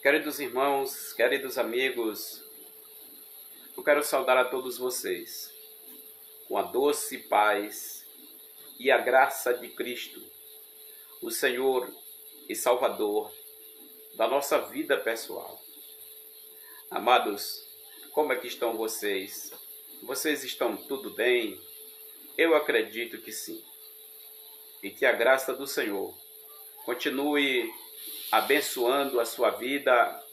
Queridos irmãos, queridos amigos, eu quero saudar a todos vocês com a doce paz e a graça de Cristo, o Senhor e Salvador da nossa vida pessoal. Amados, como é que estão vocês? Vocês estão tudo bem? Eu acredito que sim. E que a graça do Senhor continue abençoando a sua vida,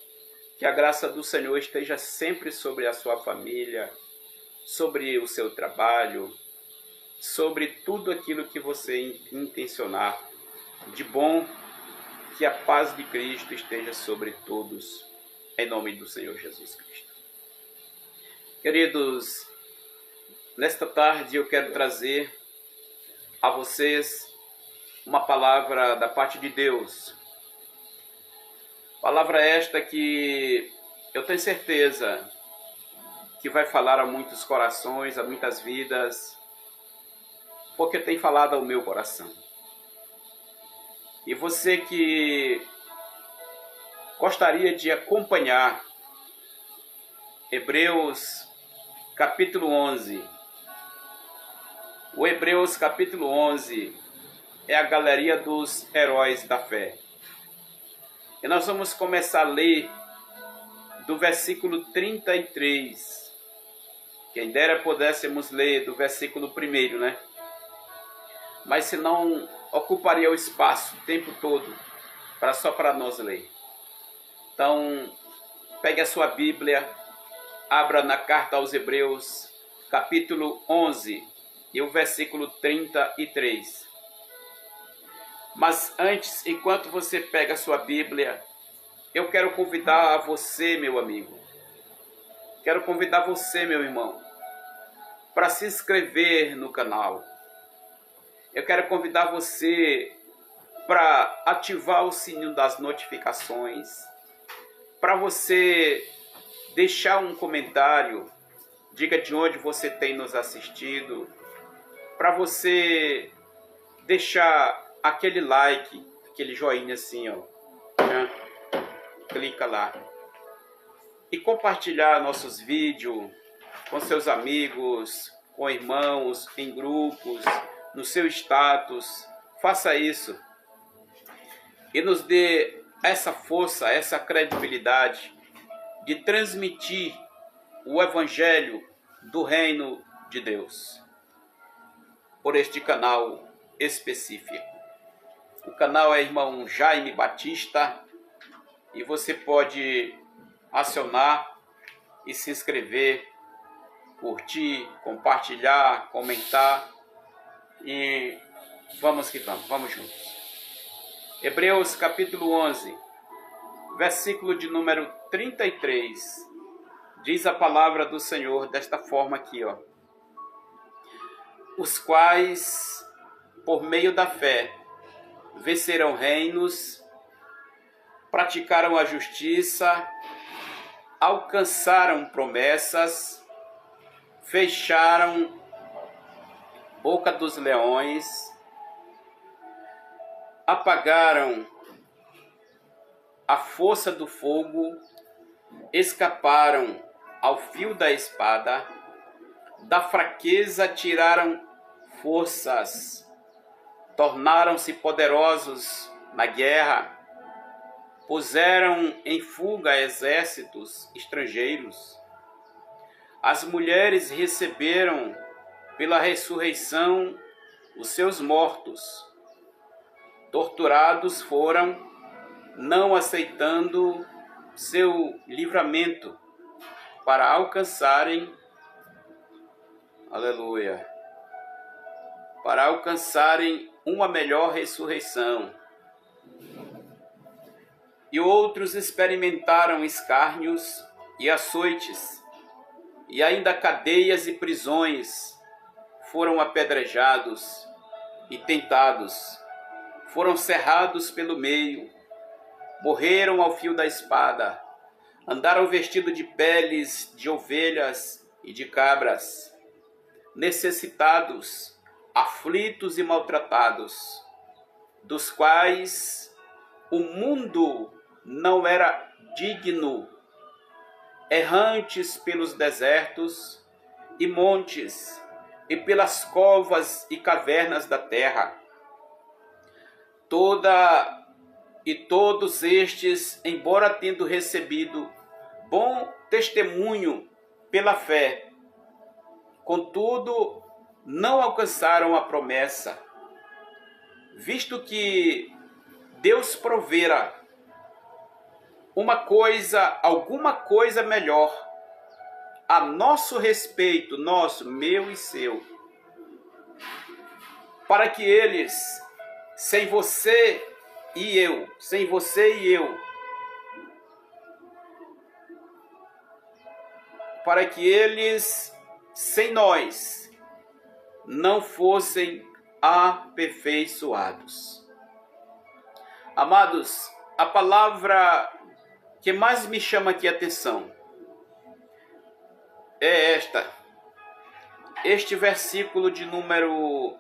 que a graça do Senhor esteja sempre sobre a sua família, sobre o seu trabalho, sobre tudo aquilo que você intencionar de bom, que a paz de Cristo esteja sobre todos, em nome do Senhor Jesus Cristo. Queridos, nesta tarde eu quero trazer a vocês uma palavra da parte de Deus. Palavra esta que eu tenho certeza que vai falar a muitos corações, a muitas vidas, porque tem falado ao meu coração. E você que gostaria de acompanhar Hebreus capítulo 11. O Hebreus capítulo 11 é a galeria dos heróis da fé. E nós vamos começar a ler do versículo 33. Quem dera pudéssemos ler do versículo 1, né? Mas senão ocuparia o espaço o tempo todo só para nós ler. Então, pegue a sua Bíblia, abra na carta aos Hebreus, capítulo 11 e o versículo 33. Mas antes, enquanto você pega a sua Bíblia, eu quero convidar a você, meu amigo, quero convidar você, meu irmão, para se inscrever no canal. Eu quero convidar você para ativar o sininho das notificações, para você deixar um comentário, diga de onde você tem nos assistido, para você deixar aquele like, aquele joinha assim, ó, né? Clica lá. E compartilhar nossos vídeos com seus amigos, com irmãos, em grupos, no seu status. Faça isso. E nos dê essa força, essa credibilidade de transmitir o Evangelho do Reino de Deus por este canal específico. O canal é irmão Jaime Batista e você pode acionar e se inscrever, curtir, compartilhar, comentar e vamos que vamos juntos. Hebreus capítulo 11, versículo de número 33, diz a palavra do Senhor desta forma aqui, ó. Os quais, por meio da fé, venceram reinos, praticaram a justiça, alcançaram promessas, fecharam boca dos leões, apagaram a força do fogo, escaparam ao fio da espada, da fraqueza tiraram forças, tornaram-se poderosos na guerra, puseram em fuga exércitos estrangeiros. As mulheres receberam pela ressurreição os seus mortos. Torturados foram, não aceitando seu livramento, para alcançarem, aleluia, para alcançarem uma melhor ressurreição. E outros experimentaram escárnios e açoites, e ainda cadeias e prisões, foram apedrejados e tentados, foram cerrados pelo meio, morreram ao fio da espada, andaram vestidos de peles de ovelhas e de cabras, necessitados, aflitos e maltratados, dos quais o mundo não era digno, errantes pelos desertos e montes, e pelas covas e cavernas da terra. Todos estes, embora tendo recebido bom testemunho pela fé, contudo, não alcançaram a promessa, visto que Deus provera alguma coisa melhor a nosso respeito, meu e seu, para que eles, sem você e eu, para que eles, sem nós, não fossem aperfeiçoados. Amados, a palavra que mais me chama aqui a atenção é este versículo de número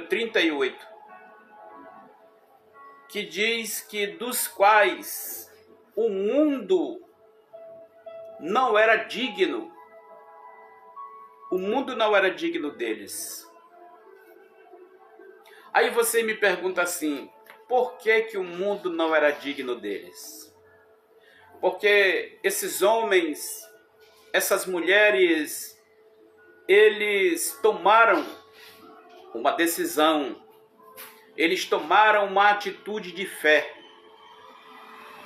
38, que diz que dos quais o mundo não era digno, deles. Aí você me pergunta assim, por que o mundo não era digno deles? Porque esses homens, essas mulheres, eles tomaram uma decisão, eles tomaram uma atitude de fé,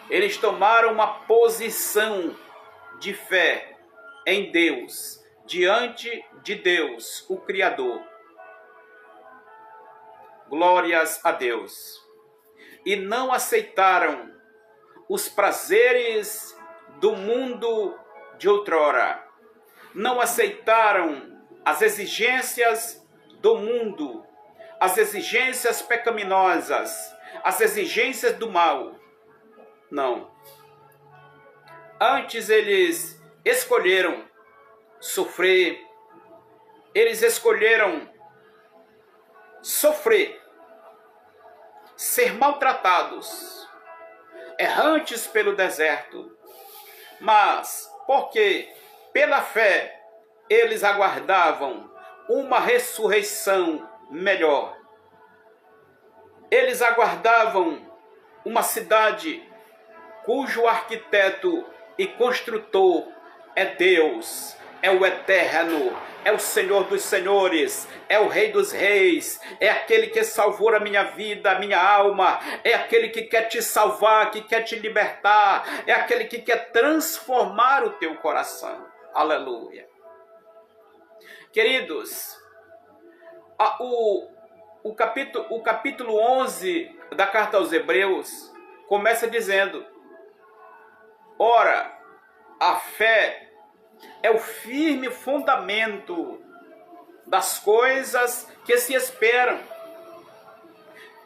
eles tomaram uma posição de fé em Deus, diante de Deus, o Criador. Glórias a Deus. E não aceitaram os prazeres do mundo de outrora. Não aceitaram as exigências do mundo, as exigências pecaminosas, as exigências do mal. Não. Antes eles escolheram sofrer, eles escolheram sofrer, ser maltratados, errantes pelo deserto, mas porque pela fé eles aguardavam uma ressurreição melhor. Eles aguardavam uma cidade cujo arquiteto e construtor é Deus, é o Eterno, é o Senhor dos Senhores, é o Rei dos Reis, é aquele que salvou a minha vida, a minha alma, é aquele que quer te salvar, que quer te libertar, é aquele que quer transformar o teu coração. Aleluia. Queridos, o capítulo 11 da carta aos Hebreus começa dizendo: ora, a fé é o firme fundamento das coisas que se esperam.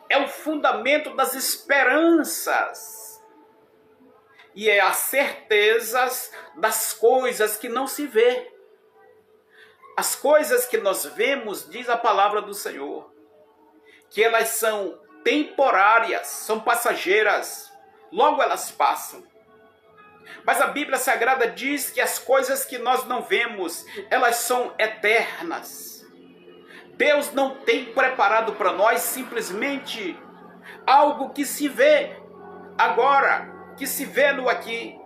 É o fundamento das esperanças. E é a certeza das coisas que não se vê. As coisas que nós vemos, diz a palavra do Senhor, que elas são temporárias, são passageiras, logo elas passam. Mas a Bíblia Sagrada diz que as coisas que nós não vemos, elas são eternas. Deus não tem preparado para nós simplesmente algo que se vê agora, que se vê no aqui.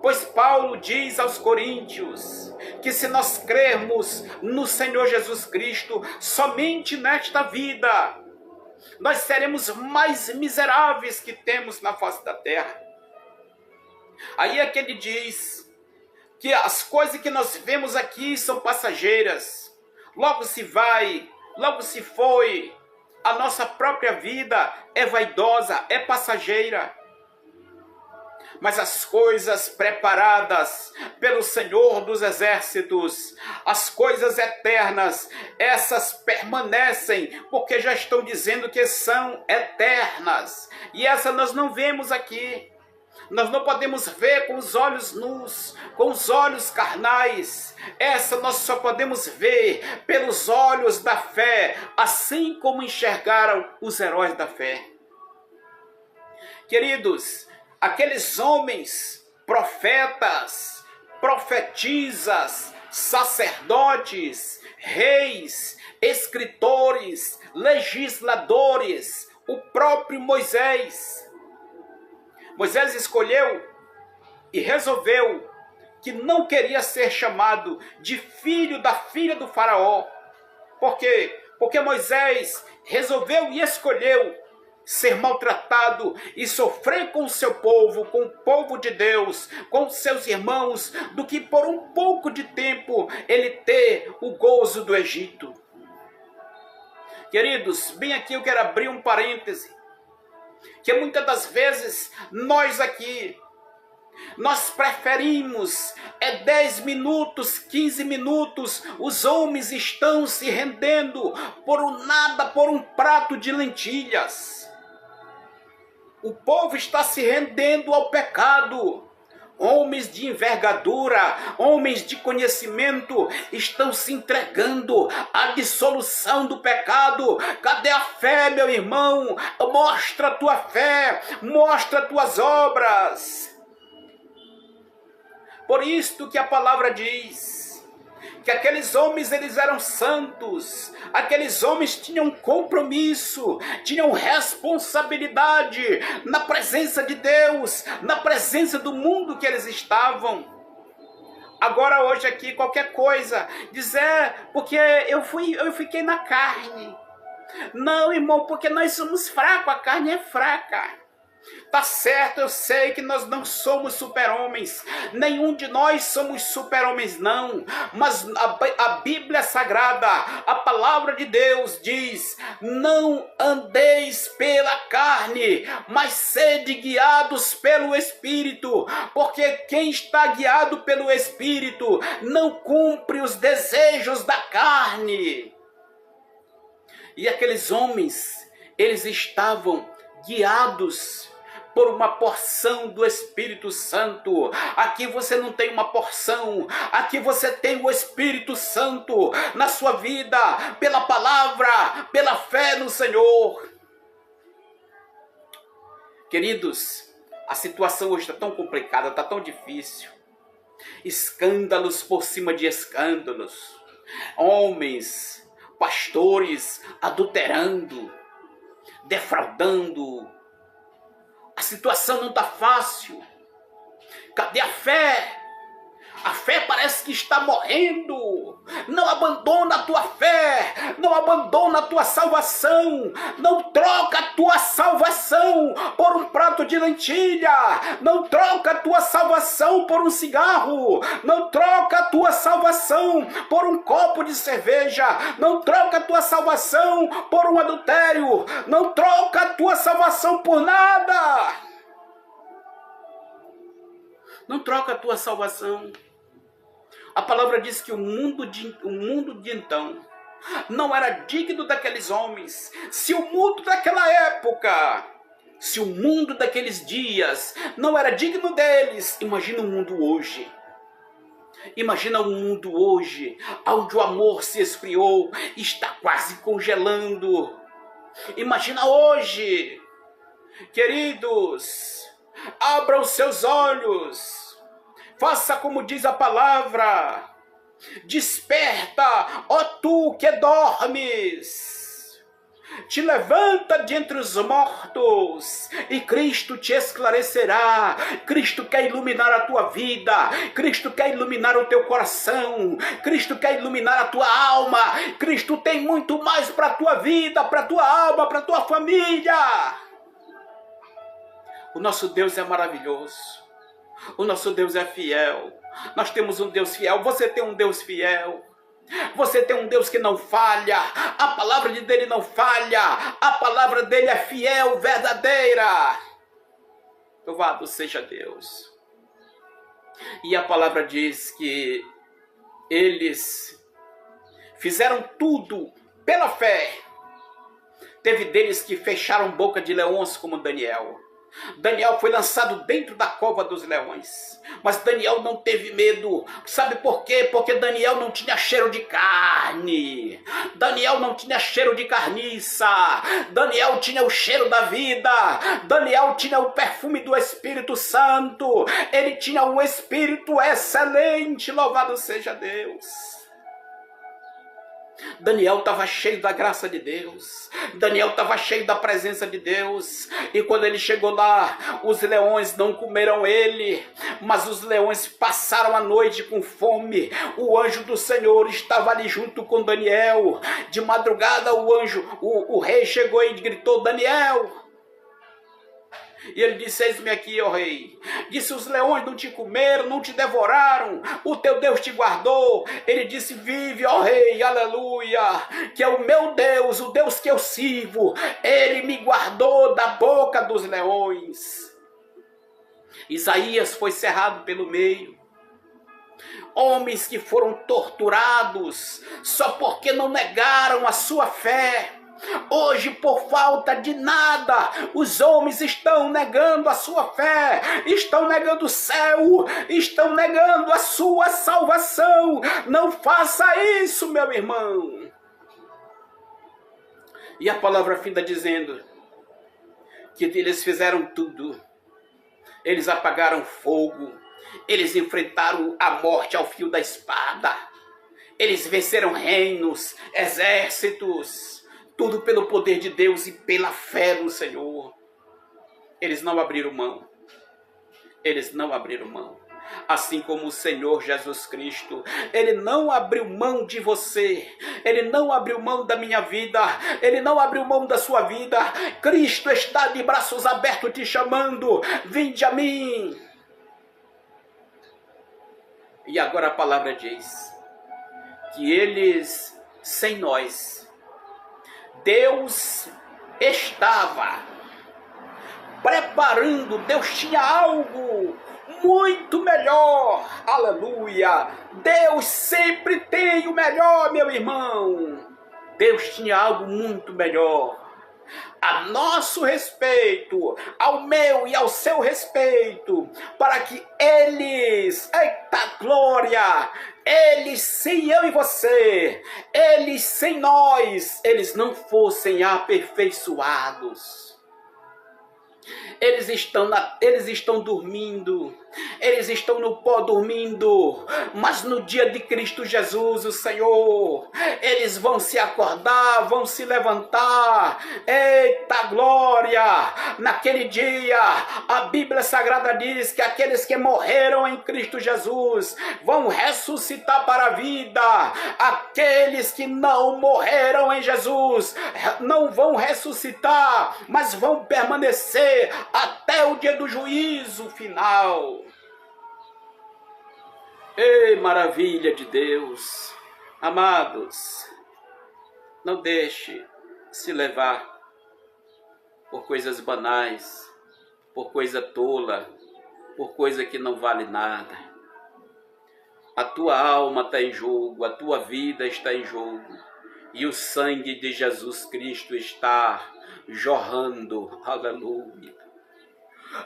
Pois Paulo diz aos Coríntios que se nós crermos no Senhor Jesus Cristo somente nesta vida, nós seremos mais miseráveis que temos na face da terra. Aí é que ele diz que as coisas que nós vemos aqui são passageiras. Logo se vai, logo se foi. A nossa própria vida é vaidosa, é passageira. Mas as coisas preparadas pelo Senhor dos Exércitos, as coisas eternas, essas permanecem, porque já estão dizendo que são eternas. E essas nós não vemos aqui. Nós não podemos ver com os olhos nus, com os olhos carnais. Essa nós só podemos ver pelos olhos da fé, assim como enxergaram os heróis da fé. Queridos, aqueles homens, profetas, profetisas, sacerdotes, reis, escritores, legisladores, o próprio Moisés. Moisés escolheu e resolveu que não queria ser chamado de filho da filha do faraó. Por quê? Porque Moisés resolveu e escolheu ser maltratado e sofrer com o seu povo, com o povo de Deus, com seus irmãos, do que por um pouco de tempo ele ter o gozo do Egito. Queridos, bem aqui eu quero abrir um parêntese, que muitas das vezes nós aqui, nós preferimos 10 minutos, 15 minutos, os homens estão se rendendo por um nada, por um prato de lentilhas. O povo está se rendendo ao pecado. Homens de envergadura, homens de conhecimento estão se entregando à dissolução do pecado. Cadê a fé, meu irmão? Mostra a tua fé, mostra as tuas obras. Por isto que a palavra diz que aqueles homens, eles eram santos, aqueles homens tinham compromisso, tinham responsabilidade na presença de Deus, na presença do mundo que eles estavam. Agora hoje aqui qualquer coisa, dizer, porque eu fiquei na carne. Não, irmão, porque nós somos fracos, a carne é fraca. Tá certo, eu sei que nós não somos super-homens, nenhum de nós somos super-homens não, mas a Bíblia Sagrada, a palavra de Deus diz, não andeis pela carne, mas sede guiados pelo Espírito, porque quem está guiado pelo Espírito não cumpre os desejos da carne. E aqueles homens, eles estavam guiados por uma porção do Espírito Santo. Aqui você não tem uma porção, aqui você tem o Espírito Santo na sua vida, pela palavra, pela fé no Senhor. Queridos, a situação hoje está tão complicada, está tão difícil. Escândalos por cima de escândalos. Homens, pastores adulterando, defraudando. A situação não está fácil. Cadê a fé? A fé parece que está morrendo. Não abandona a tua fé. Não abandona a tua salvação. Não troca a tua salvação por um prato de lentilha. Não troca a tua salvação por um cigarro. Não troca a tua salvação por um copo de cerveja. Não troca a tua salvação por um adultério. Não troca a tua salvação por nada. Não troca a tua salvação. A palavra diz que o mundo de então não era digno daqueles homens. Se o mundo daquela época, se o mundo daqueles dias não era digno deles, imagina o mundo hoje. Imagina o mundo hoje, onde o amor se esfriou, está quase congelando. Imagina hoje, queridos, abra os seus olhos. Faça como diz a palavra. Desperta, ó tu que dormes. Te levanta de entre os mortos e Cristo te esclarecerá. Cristo quer iluminar a tua vida. Cristo quer iluminar o teu coração. Cristo quer iluminar a tua alma. Cristo tem muito mais para a tua vida, para a tua alma, para a tua família. O nosso Deus é maravilhoso. O nosso Deus é fiel. Nós temos um Deus fiel. Você tem um Deus fiel. Você tem um Deus que não falha. A palavra dele não falha. A palavra dele é fiel, verdadeira. Louvado seja Deus. E a palavra diz que eles fizeram tudo pela fé. Teve deles que fecharam boca de leões como Daniel. Daniel foi lançado dentro da cova dos leões. Mas Daniel não teve medo. Sabe por quê? Porque Daniel não tinha cheiro de carne. Daniel não tinha cheiro de carniça. Daniel tinha o cheiro da vida. Daniel tinha o perfume do Espírito Santo. Ele tinha um espírito excelente. Louvado seja Deus. Daniel estava cheio da graça de Deus. Daniel estava cheio da presença de Deus. E quando ele chegou lá, os leões não comeram ele, mas os leões passaram a noite com fome. O anjo do Senhor estava ali junto com Daniel. De madrugada o rei chegou e gritou: Daniel! E ele disse: eis-me aqui, ó rei. Disse: os leões não te comeram, não te devoraram, o teu Deus te guardou. Ele disse: vive, ó rei, aleluia, que é o meu Deus, o Deus que eu sirvo, ele me guardou da boca dos leões. Isaías foi cerrado pelo meio. Homens que foram torturados só porque não negaram a sua fé. Hoje, por falta de nada, os homens estão negando a sua fé, estão negando o céu, estão negando a sua salvação. Não faça isso, meu irmão. E a palavra finda dizendo que eles fizeram tudo. Eles apagaram fogo, eles enfrentaram a morte ao fio da espada, eles venceram reinos, exércitos. Tudo pelo poder de Deus e pela fé no Senhor. Eles não abriram mão. Eles não abriram mão. Assim como o Senhor Jesus Cristo, Ele não abriu mão de você. Ele não abriu mão da minha vida. Ele não abriu mão da sua vida. Cristo está de braços abertos te chamando. Vinde a mim. E agora a palavra diz que eles, sem nós, Deus estava preparando, Deus tinha algo muito melhor, aleluia. Deus sempre tem o melhor, meu irmão. Deus tinha algo muito melhor. A nosso respeito, ao meu e ao seu respeito, para que eles, eita glória, eles sem eu e você, eles sem nós, eles não fossem aperfeiçoados. Eles estão dormindo, eles estão no pó dormindo, mas no dia de Cristo Jesus, o Senhor, eles vão se acordar, vão se levantar, eita glória, naquele dia, a Bíblia Sagrada diz que aqueles que morreram em Cristo Jesus, vão ressuscitar para a vida, aqueles que não morreram em Jesus, não vão ressuscitar, mas vão permanecer até o dia do juízo final. Ei, maravilha de Deus. Amados, não deixe se levar por coisas banais, por coisa tola, por coisa que não vale nada. A tua alma está em jogo, a tua vida está em jogo, e o sangue de Jesus Cristo está jorrando, aleluia.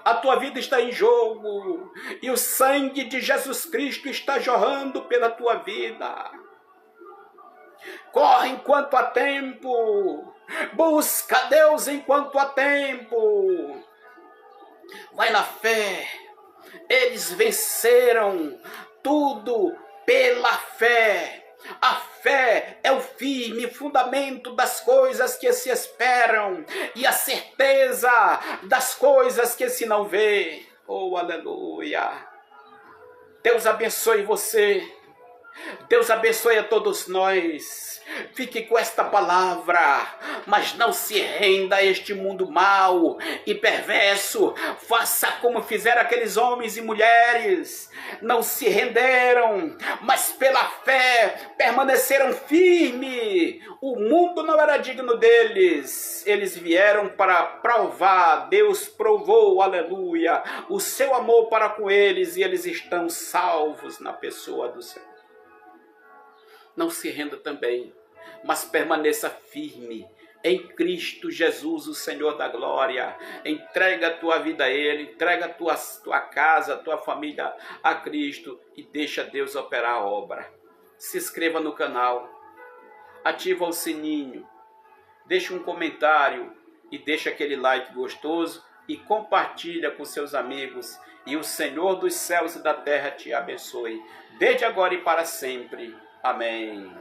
A tua vida está em jogo, e o sangue de Jesus Cristo está jorrando pela tua vida. Corre enquanto há tempo, busca Deus enquanto há tempo. Vai na fé, eles venceram tudo pela fé. A fé é o firme fundamento das coisas que se esperam e a certeza das coisas que se não vê. Oh, aleluia! Deus abençoe você. Deus abençoe a todos nós. Fique com esta palavra, mas não se renda a este mundo mau e perverso. Faça como fizeram aqueles homens e mulheres. Não se renderam, mas pela fé permaneceram firmes. O mundo não era digno deles. Eles vieram para provar. Deus provou, aleluia, o seu amor para com eles, e eles estão salvos na pessoa do Senhor. Não se renda também, mas permaneça firme, em Cristo Jesus, o Senhor da glória. Entrega a tua vida a Ele, entrega a tua casa, a tua família a Cristo e deixa Deus operar a obra. Se inscreva no canal, ativa o sininho, deixa um comentário e deixa aquele like gostoso e compartilha com seus amigos. E o Senhor dos céus e da terra te abençoe, desde agora e para sempre. Amém.